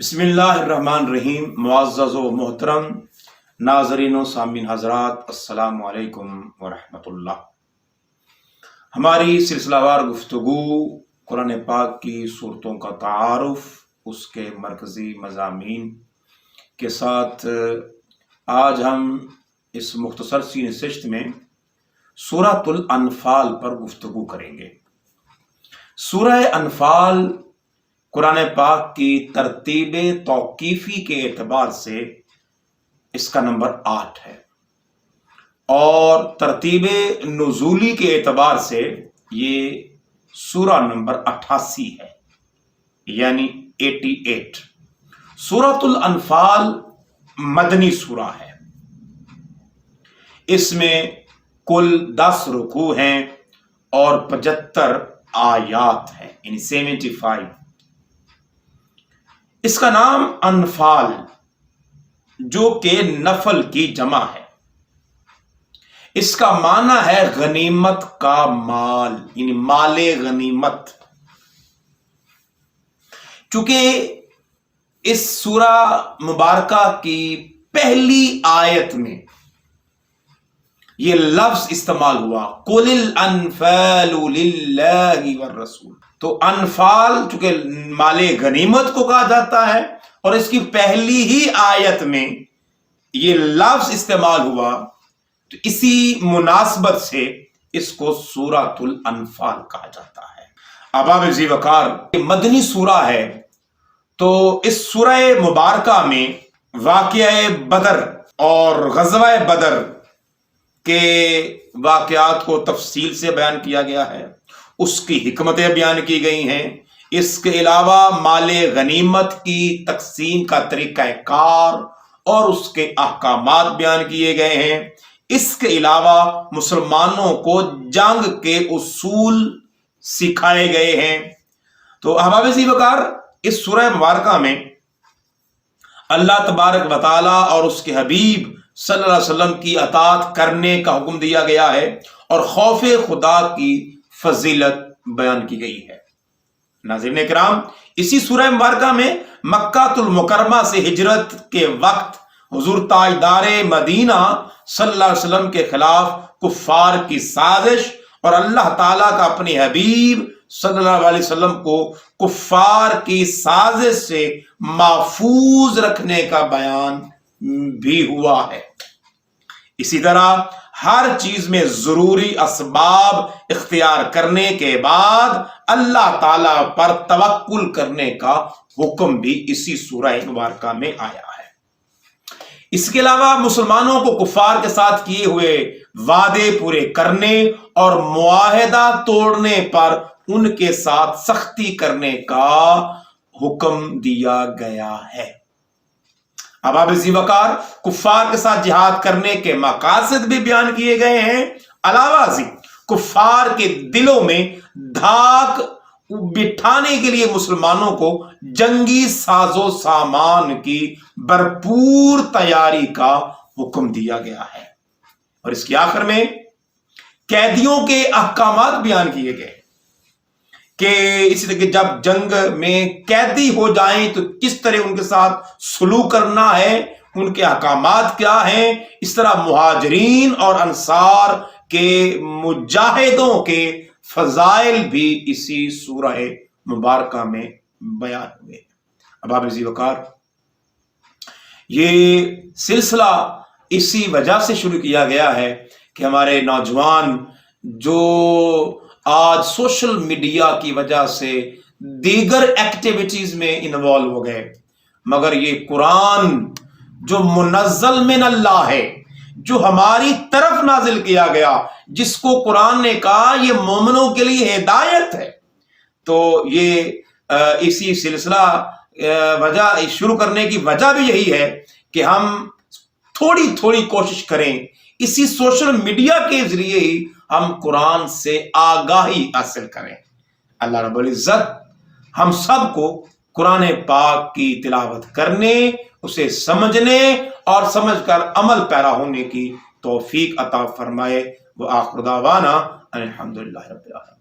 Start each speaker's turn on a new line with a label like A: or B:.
A: بسم اللہ الرحمن الرحیم۔ معزز و محترم ناظرین و سامعین حضرات، السلام علیکم ورحمۃ اللہ۔ ہماری سلسلہ وار گفتگو قرآن پاک کی صورتوں کا تعارف، اس کے مرکزی مضامین کے ساتھ آج ہم اس مختصر سی نشست میں سورۃ الانفال پر گفتگو کریں گے۔ سورہ انفال قرآن پاک کی ترتیب توقیفی کے اعتبار سے اس کا نمبر 8 ہے، اور ترتیب نزولی کے اعتبار سے یہ سورہ نمبر 88 ہے، یعنی 88۔ سورۃ الانفال مدنی سورہ ہے۔ اس میں کل 10 رکوع ہیں اور 75 آیات ہیں، یعنی 75۔ اس کا نام انفال، جو کہ نفل کی جمع ہے، اس کا معنی ہے غنیمت کا مال، یعنی مال غنیمت۔ چونکہ اس سورہ مبارکہ کی پہلی آیت میں یہ لفظ استعمال ہوا، قُلِ الْأَنْفَالُ لِلَّهِ وَالرَّسُولِ۔ تو انفال چونکہ مال غنیمت کو کہا جاتا ہے، اور اس کی پہلی ہی آیت میں یہ لفظ استعمال ہوا، تو اسی مناسبت سے اس کو سورۃ الانفال کہا جاتا ہے۔ احباب ذی وقار، یہ مدنی سورہ ہے، تو اس سورہ مبارکہ میں واقعہ بدر اور غزوہ بدر کے واقعات کو تفصیل سے بیان کیا گیا ہے، اس کی حکمتیں بیان کی گئی ہیں۔ اس کے علاوہ مال غنیمت کی تقسیم کا طریقہ کار اور اس کے احکامات بیان کیے گئے ہیں۔ اس کے علاوہ مسلمانوں کو جنگ کے اصول سکھائے گئے ہیں۔ تو احباب ذی وقار، اس سورہ مبارکہ میں اللہ تبارک و تعالی اور اس کے حبیب صلی اللہ علیہ وسلم کی اطاعت کرنے کا حکم دیا گیا ہے، اور خوف خدا کی فضیلت بیان کی گئی ہے۔ ناظرین کرام، اسی سورہ مبارکہ میں مکہ المکرمہ سے ہجرت کے وقت حضور تاجدار مدینہ صلی اللہ علیہ وسلم کے خلاف کفار کی سازش، اور اللہ تعالیٰ کا اپنے حبیب صلی اللہ علیہ وسلم کو کفار کی سازش سے محفوظ رکھنے کا بیان بھی ہوا ہے۔ اسی طرح ہر چیز میں ضروری اسباب اختیار کرنے کے بعد اللہ تعالیٰ پر توکل کرنے کا حکم بھی اسی سورہ مبارکہ میں آیا ہے۔ اس کے علاوہ مسلمانوں کو کفار کے ساتھ کیے ہوئے وعدے پورے کرنے اور معاہدہ توڑنے پر ان کے ساتھ سختی کرنے کا حکم دیا گیا ہے۔ احباب ذی وقار، کفار کے ساتھ جہاد کرنے کے مقاصد بھی بیان کیے گئے ہیں۔ علاوہ ازیں کفار کے دلوں میں دھاک بٹھانے کے لیے مسلمانوں کو جنگی ساز و سامان کی بھرپور تیاری کا حکم دیا گیا ہے۔ اور اس کے آخر میں قیدیوں کے احکامات بیان کیے گئے کہ اسی طرح کہ جب جنگ میں قیدی ہو جائیں تو کس طرح ان کے ساتھ سلوک کرنا ہے، ان کے احکامات کیا ہیں۔ اس طرح مہاجرین اور انصار کے مجاہدوں کے فضائل بھی اسی سورہ مبارکہ میں بیان ہوئے۔ احباب ذی وقار، یہ سلسلہ اسی وجہ سے شروع کیا گیا ہے کہ ہمارے نوجوان جو آج سوشل میڈیا کی وجہ سے دیگر ایکٹیویٹیز میں انوالو ہو گئے، مگر یہ قرآن جو منزل من اللہ ہے، جو ہماری طرف نازل کیا گیا، جس کو قرآن نے کہا یہ مومنوں کے لیے ہدایت ہے، تو یہ اسی سلسلہ وجہ شروع کرنے کی وجہ بھی یہی ہے کہ ہم تھوڑی کوشش کریں، اسی سوشل میڈیا کے ذریعے ہی ہم قرآن سے آگاہی حاصل کریں۔ اللہ رب العزت ہم سب کو قرآن پاک کی تلاوت کرنے، اسے سمجھنے اور سمجھ کر عمل پیرا ہونے کی توفیق عطا فرمائے۔ وآخر دعوانا ان الحمدللہ رب العالمین۔